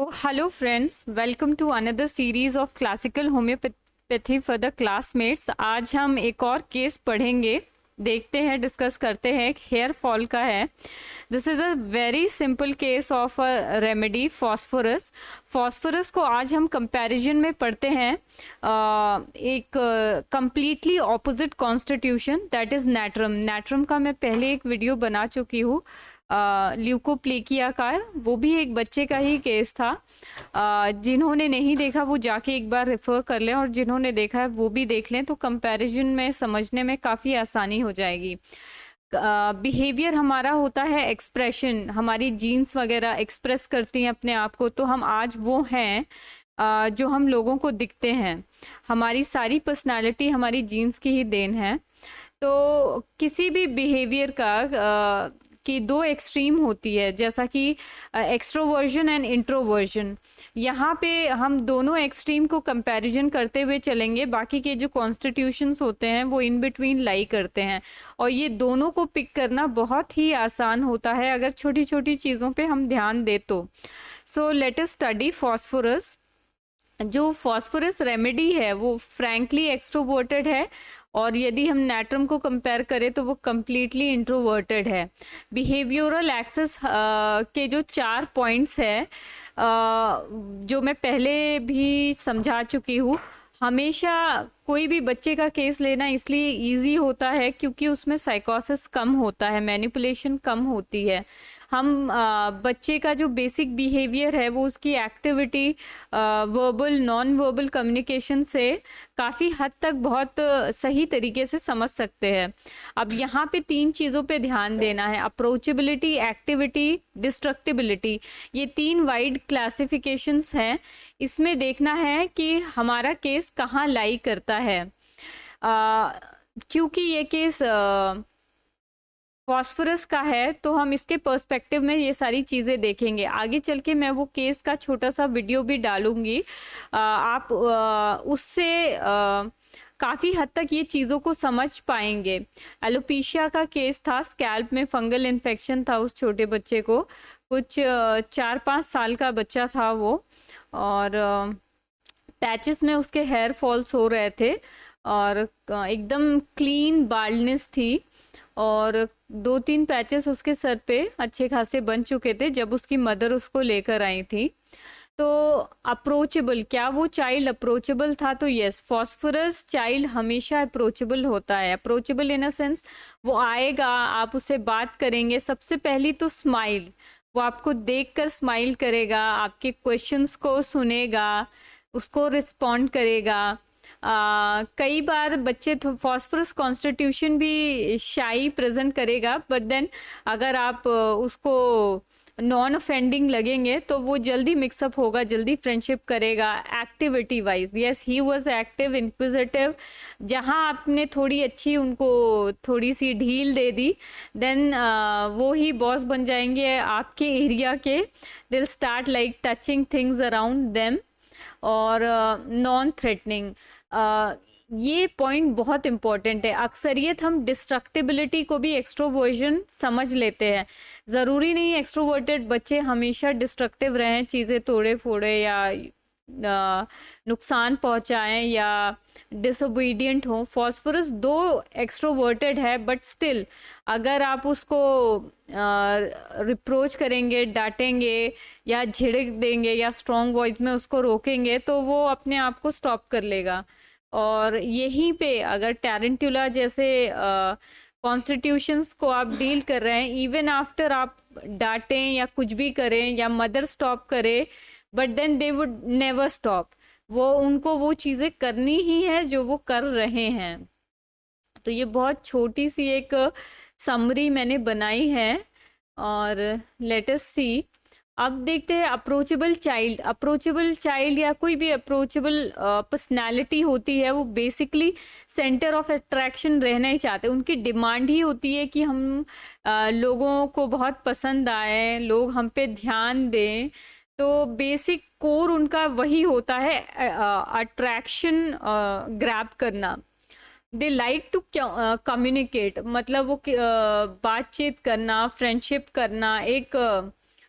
Oh, hello friends, welcome to another series of classical homeopathy for the classmates। आज हम एक और case पढ़ेंगे, देखते हैं, डिस्कस करते हैं। हेयर फॉल का है। This is a very simple case of a remedy, phosphorus. Phosphorus को आज हम कंपैरिजन में पढ़ते हैं एक completely opposite constitution, that is natrum. Natrum का मैं पहले एक वीडियो बना चुकी हूँ, ल्यूकोप्लेकिया का, वो भी एक बच्चे का ही केस था। जिन्होंने नहीं देखा वो जाके एक बार रेफर कर लें, और जिन्होंने देखा है वो भी देख लें, तो कंपैरिजन में समझने में काफ़ी आसानी हो जाएगी। बिहेवियर हमारा होता है एक्सप्रेशन, हमारी जीन्स वगैरह एक्सप्रेस करती हैं अपने आप को। तो हम आज वो हैं जो हम लोगों को दिखते हैं। हमारी सारी पर्सनालिटी हमारी जीन्स की ही देन है। तो किसी भी बिहेवियर का की दो एक्सट्रीम होती है, जैसा कि एक्सट्रोवर्जन एंड इंट्रोवर्जन। यहाँ पे हम दोनों एक्सट्रीम को कंपैरिजन करते हुए चलेंगे। बाकी के जो कॉन्स्टिट्यूशंस होते हैं वो इन बिटवीन लाई करते हैं, और ये दोनों को पिक करना बहुत ही आसान होता है अगर छोटी छोटी चीज़ों पे हम ध्यान दें तो। So let us study phosphorus. जो फॉस्फोरस रेमेडी है वो फ्रैंकली एक्सट्रोवर्टेड है, और यदि हम नैट्रम को कंपेयर करें तो वो कम्प्लीटली इंट्रोवर्टेड है। बिहेवियरल एक्सेस के जो 4 पॉइंट्स है, जो मैं पहले भी समझा चुकी हूँ। हमेशा कोई भी बच्चे का केस लेना इसलिए इजी होता है क्योंकि उसमें साइकोसिस कम होता है, मैनिपुलेशन कम होती है। हम बच्चे का जो बेसिक बिहेवियर है वो उसकी activity, verbal non verbal communication से काफ़ी हद तक बहुत सही तरीके से समझ सकते हैं। अब यहाँ पे 3 चीज़ों पे ध्यान देना है: अप्रोचेबिलिटी, एक्टिविटी, डिस्ट्रक्टिबिलिटी। ये 3 वाइड क्लासिफिकेशंस हैं। इसमें देखना है कि हमारा केस कहाँ लाई करता है। क्योंकि ये केस फॉस्फोरस का है तो हम इसके पर्सपेक्टिव में ये सारी चीज़ें देखेंगे। आगे चल के मैं वो केस का छोटा सा वीडियो भी डालूंगी, आप उससे काफ़ी हद तक ये चीज़ों को समझ पाएंगे। एलोपेशिया का केस था, स्कैल्प में फंगल इन्फेक्शन था उस छोटे बच्चे को। कुछ 4-5 साल का बच्चा था वो, और पैचेस में उसके हेयर फॉल्स हो रहे थे, और एकदम क्लीन बाल्डनेस थी, और 2-3 पैचेस उसके सर पे अच्छे खासे बन चुके थे जब उसकी मदर उसको लेकर आई थी। तो अप्रोचेबल, क्या वो चाइल्ड अप्रोचेबल था? तो यस, फॉस्फोरस चाइल्ड हमेशा अप्रोचेबल होता है। अप्रोचेबल इन अ सेंस, वो आएगा, आप उससे बात करेंगे। सबसे पहली तो स्माइल, वो आपको देखकर स्माइल करेगा, आपके क्वेश्चंस को सुनेगा, उसको रिस्पॉन्ड करेगा। कई बार बच्चे फॉस्फोरस कॉन्स्टिट्यूशन भी शाई प्रेजेंट करेगा, बट देन अगर आप उसको नॉन ऑफेंडिंग लगेंगे तो वो जल्दी मिक्सअप होगा, जल्दी फ्रेंडशिप करेगा। Activity wise, yes, he was active, inquisitive. जहाँ आपने थोड़ी अच्छी उनको थोड़ी सी ढील दे दी, देन वो ही बॉस बन जाएंगे आपके एरिया के। They will start like touching things around them. और नॉन थ्रेटनिंग, ये पॉइंट बहुत इंपॉर्टेंट है। अक्सरियत हम डिस्ट्रक्टिबिलिटी को भी एक्सट्रोवर्जन समझ लेते हैं। ज़रूरी नहीं एक्सट्रोवर्टेड बच्चे हमेशा डिस्ट्रक्टिव रहें, चीज़ें तोड़े फोड़े या नुकसान पहुंचाएं या डिसोबीडियंट हो। फॉस्फोरस दो एक्सट्रोवर्टेड है, बट स्टिल अगर आप उसको रिप्रोच करेंगे, डांटेंगे या झिड़क देंगे या स्ट्रॉन्ग वॉइस में उसको रोकेंगे तो वो अपने आप को स्टॉप कर लेगा। और यहीं पे अगर टैरेंटुला जैसे कॉन्स्टिट्यूशंस को आप डील कर रहे हैं, इवन आफ्टर आप डांटें या कुछ भी करें या मदर स्टॉप करे, but then they would never stop. वो उनको वो चीज़ें करनी ही है जो वो कर रहे हैं। तो ये बहुत छोटी सी एक समरी मैंने बनाई है, और लेट अस सी। अब देखते हैं अप्रोचेबल चाइल्ड। अप्रोचेबल चाइल्ड या कोई भी अप्रोचेबल पर्सनालिटी होती है, वो बेसिकली सेंटर ऑफ अट्रैक्शन रहना ही चाहते हैं। उनकी डिमांड ही होती है कि हम लोगों को बहुत पसंद आए, लोग हम पे ध्यान दें। तो बेसिक कोर उनका वही होता है, अट्रैक्शन ग्रैब करना। दे लाइक टू कम्युनिकेट, मतलब वो बातचीत करना, फ्रेंडशिप करना, एक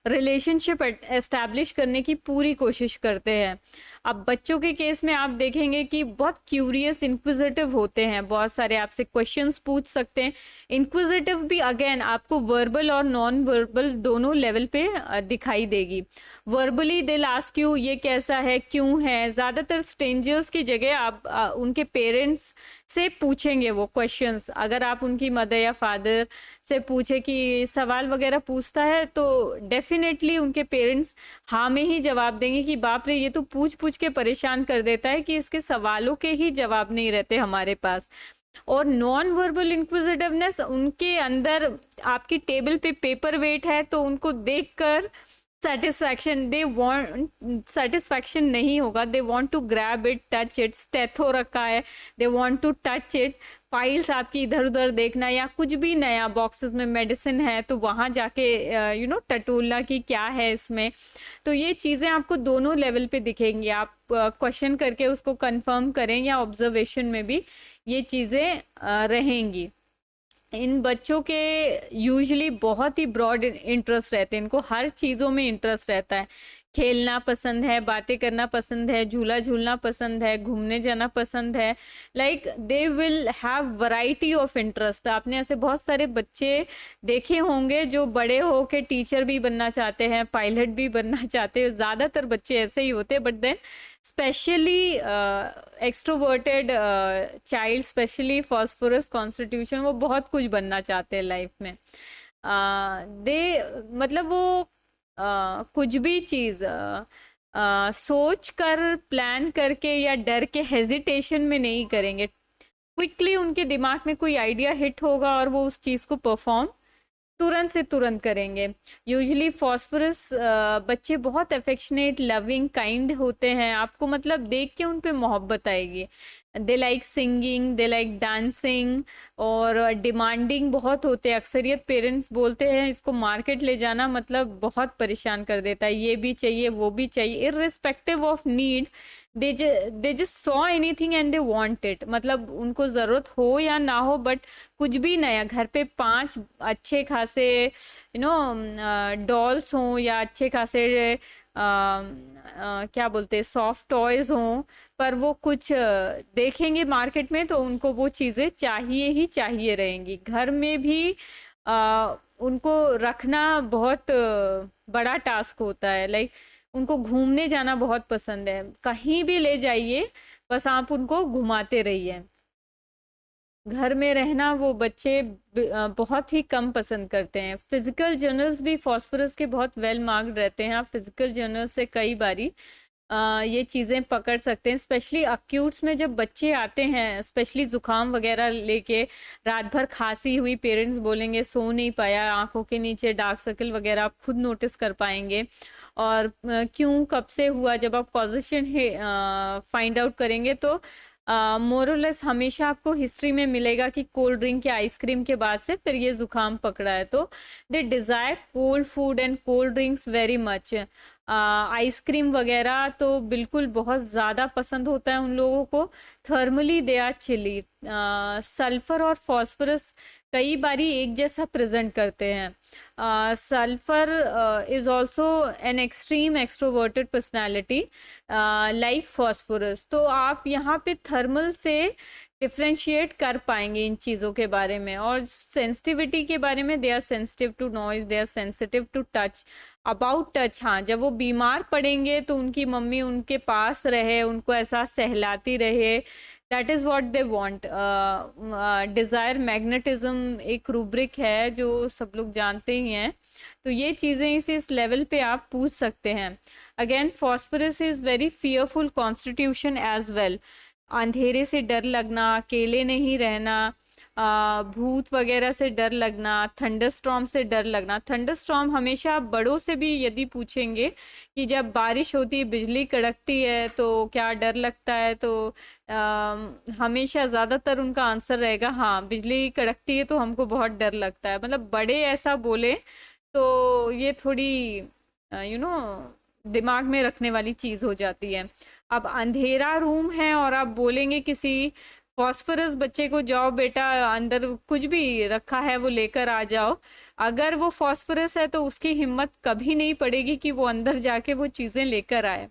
रिलेशनशिप एस्टैब्लिश करने की पूरी कोशिश करते हैं। अब बच्चों के केस में आप देखेंगे कि बहुत क्यूरियस इंक्विजिटिव होते हैं, बहुत सारे आपसे क्वेश्चंस पूछ सकते हैं। इंक्विजिटिव भी अगेन आपको वर्बल और नॉन वर्बल दोनों लेवल पे दिखाई देगी। वर्बली दे आस्क यू ये कैसा है, क्यों है। ज़्यादातर स्ट्रेंजर्स की जगह आप उनके पेरेंट्स से पूछेंगे वो क्वेश्चंस। अगर आप उनकी मदर या फादर से पूछे कि सवाल वगैरह पूछता है तो डेफिनेटली उनके पेरेंट्स हाँ में ही जवाब देंगे कि बाप रे ये तो पूछ पूछ के परेशान कर देता है कि इसके सवालों के ही जवाब नहीं रहते हमारे पास। और नॉन वर्बल इंक्विजिटिवनेस उनके अंदर, आपकी टेबल पे पेपर वेट है तो उनको देखकर सेटिस्फैक्शन नहीं होगा। They want to grab it, touch it. Stetho रखा है, they want to touch it. Files आपकी इधर उधर देखना, या कुछ भी नया बॉक्सेस में मेडिसिन है तो वहाँ जाके टटोलना कि क्या है इसमें। तो ये चीज़ें आपको दोनों लेवल पे दिखेंगी। आप क्वेश्चन करके उसको कंफर्म करें या ऑब्जर्वेशन में भी ये चीज़ें रहेंगी। इन बच्चों के यूजुअली बहुत ही ब्रॉड इंटरेस्ट रहते हैं, इनको हर चीज़ों में इंटरेस्ट रहता है। खेलना पसंद है, बातें करना पसंद है, झूला झूलना पसंद है, घूमने जाना पसंद है। Like they will have variety of interest. आपने ऐसे बहुत सारे बच्चे देखे होंगे जो बड़े हो के टीचर भी बनना चाहते हैं, पायलट भी बनना चाहते हैं। ज़्यादातर बच्चे ऐसे ही होते हैं। But then specially extroverted child, specially phosphorus constitution, वो बहुत कुछ बनना चाहते हैं लाइफ में। मतलब वो कुछ भी चीज़ सोच कर, प्लान करके या डर के हेजिटेशन में नहीं करेंगे। क्विकली उनके दिमाग में कोई आइडिया हिट होगा और वो उस चीज़ को परफॉर्म तुरंत से तुरंत करेंगे। यूजुअली फॉस्फोरस बच्चे बहुत अफेक्शनेट, लविंग, काइंड होते हैं। आपको मतलब देख के उन पे मोहब्बत आएगी। They like singing, they like dancing, और डिमांडिंग बहुत होते हैं। अक्सरियत पेरेंट्स बोलते हैं इसको मार्केट ले जाना मतलब बहुत परेशान कर देता है, ये भी चाहिए वो भी चाहिए। Irrespective of need, they just saw anything and they want it. मतलब उनको ज़रूरत हो या ना हो, बट कुछ भी नया घर पे 5 अच्छे खासे डॉल्स हों या अच्छे खासे क्या बोलते हैं सॉफ्ट टॉयज हों, पर वो कुछ देखेंगे मार्केट में तो उनको वो चीज़ें चाहिए ही चाहिए रहेंगी। घर में भी उनको रखना बहुत बड़ा टास्क होता है। लाइक उनको घूमने जाना बहुत पसंद है, कहीं भी ले जाइए बस आप उनको घुमाते रहिए। घर में रहना वो बच्चे बहुत ही कम पसंद करते हैं। फिजिकल जर्नल्स भी फॉस्फोरस के बहुत वेल मार्क्ड रहते हैं। आप फिजिकल जर्नल से कई बारी ये चीज़ें पकड़ सकते हैं। स्पेशली अक्यूट्स में जब बच्चे आते हैं, स्पेशली ज़ुकाम वगैरह लेके, रात भर खांसी हुई, पेरेंट्स बोलेंगे सो नहीं पाया, आंखों के नीचे डार्क सर्कल वगैरह आप खुद नोटिस कर पाएंगे। और क्यों, कब से हुआ, जब आप कॉजेशन फाइंड आउट करेंगे तो मोरलेस हमेशा आपको हिस्ट्री में मिलेगा कि कोल्ड ड्रिंक या आइसक्रीम के बाद से फिर ये जुकाम पकड़ा है। तो they desire cold food and cold drinks very much. Ice cream वगैरह तो बिल्कुल बहुत ज़्यादा पसंद होता है उन लोगों को। Thermally they are chilly. Sulphur और फॉस्फोरस कई बारी एक जैसा प्रेजेंट करते हैं। Sulphur is also an extreme extroverted personality like phosphorus. तो आप यहाँ पे थर्मल से डिफ्रेंशिएट कर पाएंगे इन चीज़ों के बारे में। और सेंसिटिविटी के बारे में, they are sensitive to noise, they are sensitive to touch. About touch, हाँ, जब वो बीमार पड़ेंगे तो उनकी मम्मी उनके पास रहे, उनको ऐसा सहलाती रहे, that is what they want. Desire magnetism एक रूब्रिक है जो सब लोग जानते ही हैं। तो ये चीज़ें इस लेवल पे आप पूछ सकते हैं। Again phosphorus is very fearful constitution as well. अंधेरे से डर लगना, अकेले नहीं रहना, भूत वगैरह से डर लगना, थंडरस्टॉर्म से डर लगना। थंडरस्टॉर्म हमेशा बड़ों से भी यदि पूछेंगे कि जब बारिश होती है, बिजली कड़कती है तो क्या डर लगता है, तो हमेशा ज़्यादातर उनका आंसर रहेगा हाँ, बिजली कड़कती है तो हमको बहुत डर लगता है। मतलब बड़े ऐसा बोले तो ये थोड़ी दिमाग में रखने वाली चीज़ हो जाती है। अब अंधेरा रूम है और आप बोलेंगे किसी फॉस्फोरस बच्चे को जाओ बेटा अंदर कुछ भी रखा है वो लेकर आ जाओ, अगर वो फॉस्फोरस है तो उसकी हिम्मत कभी नहीं पड़ेगी कि वो अंदर जाके वो चीज़ें लेकर आए।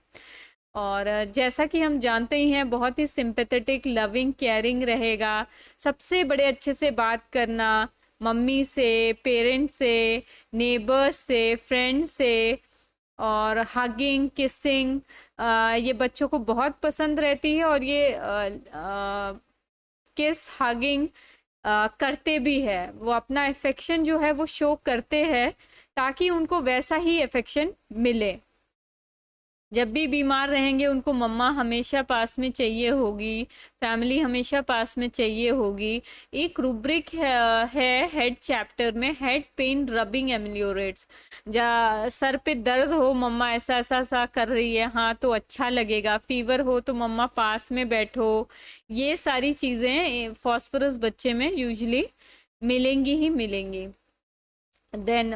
और जैसा कि हम जानते ही हैं बहुत ही सिंपैथेटिक, लविंग, केयरिंग रहेगा, सबसे बड़े अच्छे से बात करना, मम्मी से, पेरेंट्स से, नेबर्स से, फ्रेंड्स से, और हगिंग, किसिंग, ये बच्चों को बहुत पसंद रहती है। और ये किस, हगिंग करते भी है, वो अपना अफेक्शन जो है वो शो करते हैं ताकि उनको वैसा ही अफेक्शन मिले। जब भी बीमार रहेंगे उनको मम्मा हमेशा पास में चाहिए होगी, फैमिली हमेशा पास में चाहिए होगी। एक रूब्रिक है हेड चैप्टर में, हेड पेन रबिंग एमिलियोरेट्स। सर पे दर्द हो, मम्मा ऐसा ऐसा ऐसा कर रही है, हाँ तो अच्छा लगेगा। फीवर हो तो मम्मा पास में बैठो। ये सारी चीज़ें फॉस्फोरस बच्चे में यूजली मिलेंगी ही मिलेंगी। देन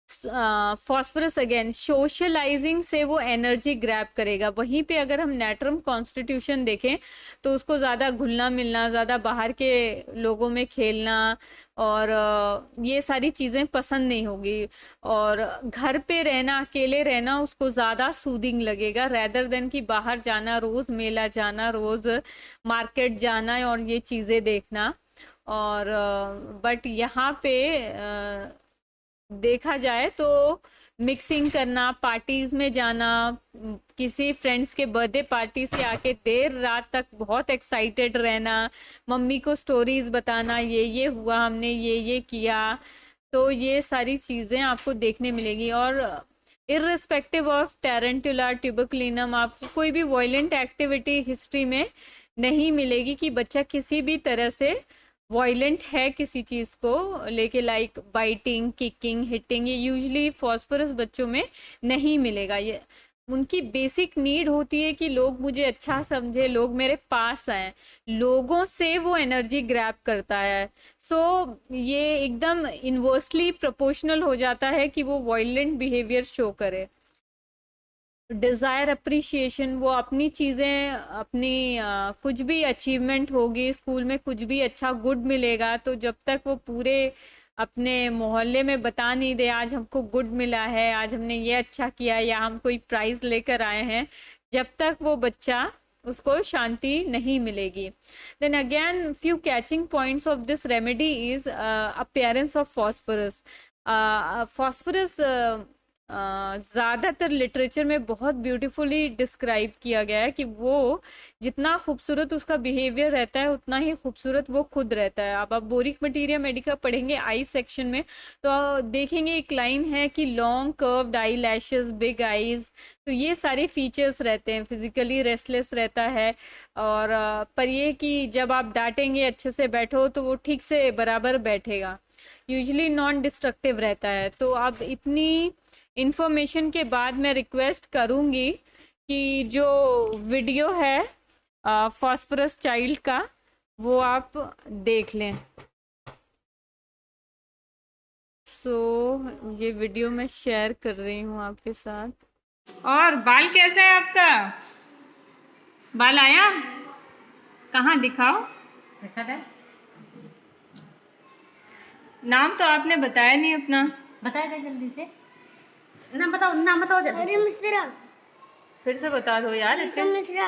फॉस्फोरस अगेन सोशलाइजिंग से वो एनर्जी ग्रैब करेगा। वहीं पे अगर हम नेटरम कॉन्स्टिट्यूशन देखें तो उसको ज़्यादा घुलना मिलना, ज़्यादा बाहर के लोगों में खेलना और ये सारी चीज़ें पसंद नहीं होगी। और घर पे रहना, अकेले रहना उसको ज़्यादा सूदिंग लगेगा रैदर देन कि बाहर जाना, रोज़ मेला जाना, रोज़ मार्केट जाना और ये चीज़ें देखना। और बट यहाँ पे देखा जाए तो मिक्सिंग करना, पार्टीज में जाना, किसी फ्रेंड्स के बर्थडे पार्टी से आके देर रात तक बहुत एक्साइटेड रहना, मम्मी को स्टोरीज बताना, ये हुआ, हमने ये किया, तो ये सारी चीज़ें आपको देखने मिलेगी। और इर्रिस्पेक्टिव ऑफ टेरेंटुला ट्यूबरकुलिनम आपको कोई भी वायलेंट एक्टिविटी हिस्ट्री में नहीं मिलेगी कि बच्चा किसी भी तरह से वॉयलेंट है किसी चीज़ को लेके, लाइक बाइटिंग, किकिंग, हिटिंग, ये यूजली फॉस्फोरस बच्चों में नहीं मिलेगा। ये उनकी बेसिक नीड होती है कि लोग मुझे अच्छा समझे, लोग मेरे पास आए, लोगों से वो एनर्जी ग्रैब करता है। सो ये एकदम इन्वर्सली प्रोपोर्शनल हो जाता है कि वो वॉयलेंट बिहेवियर शो करे। डिज़ायर अप्रिशिएशन, वो अपनी चीज़ें, अपनी कुछ भी अचीवमेंट होगी स्कूल में, कुछ भी अच्छा गुड मिलेगा तो जब तक वो पूरे अपने मोहल्ले में बता नहीं दे आज हमको गुड मिला है, आज हमने ये अच्छा किया या हम कोई प्राइज लेकर आए हैं, जब तक वो बच्चा, उसको शांति नहीं मिलेगी। Then again few catching points of this remedy is appearance of phosphorus. Phosphorus ज़्यादातर लिटरेचर में बहुत ब्यूटीफुली डिस्क्राइब किया गया है कि वो जितना खूबसूरत उसका बिहेवियर रहता है उतना ही खूबसूरत वो खुद रहता है। अब आप बोरिक मटीरिया मेडिका पढ़ेंगे आई सेक्शन में तो देखेंगे एक लाइन है कि long curved eye lashes, big eyes, तो ये सारे फीचर्स रहते हैं। फिजिकली रेस्टलेस रहता है और पर ये कि जब आप डांटेंगे अच्छे से बैठो तो वो ठीक से बराबर बैठेगा, यूजली नॉन डिस्ट्रक्टिव रहता है। तो अब इतनी इंफॉर्मेशन के बाद मैं रिक्वेस्ट करूंगी कि जो वीडियो है फॉस्फोरस चाइल्ड का वो आप देख लें। ये वीडियो मैं शेयर कर रही हूँ आपके साथ। और बाल कैसा है आपका? बाल आया? कहाँ दिखाओ? देखा था? नाम तो आपने बताया नहीं अपना। बताया था जल्दी से। नाम बताओ, नाम बताओ जल्दी से। मिश्रा। फिर से बता दो यार। मिश्रा।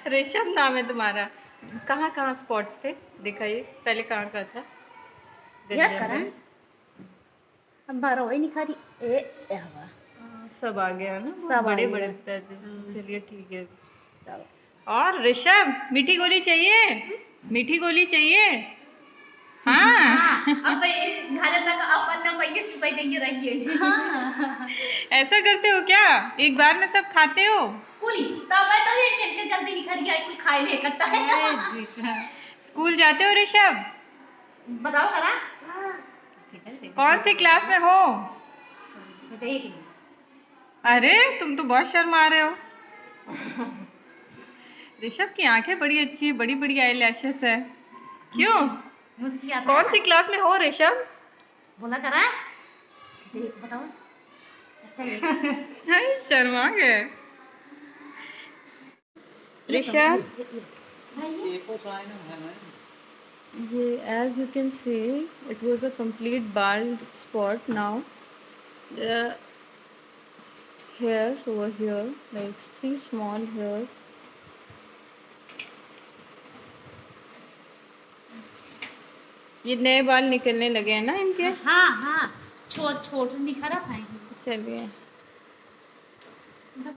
ऋषभ नाम है तुम्हारा। कहाँ कहाँ स्पॉट्स थे दिखाइए, पहले कहाँ का था? याद करा अब 12 वही नहीं खा रही ए हवा सब आ गया ना, सब बड़े आ बड़े गया। चलिए ठीक है। और ऋषभ मीठी गोली चाहिए? मीठी गोली चाहिए? हाँ। अब घर तक अपन ना पैके चुपाई देंगे रहिए। ऐसा करते हो क्या? एक बार में सब खाते हो? कुली तब मैं तो ये जल्दी नहीं खा रही है, कुल खाए ले करता है। स्कूल जाते हो ऋषभ? बताओ करा। कौन सी क्लास में हो? अरे तुम तो बहुत शर्मा रहे हो। ऋषभ की आंखें बड़ी अच्छी है, बड़ी बड़ी आई लैशेस है। क्यों? कौन सी क्लास में हो ऋषभ? बोला करा बताओ। शर्मा गए ऋषभ। ये as you can see it was a complete bald spot. Now the hairs over here, like 3 small hairs, ये नए बाल निकलने लगे हैं ना इनके। हाँ हाँ, छोट छोट निखरा था। चलिए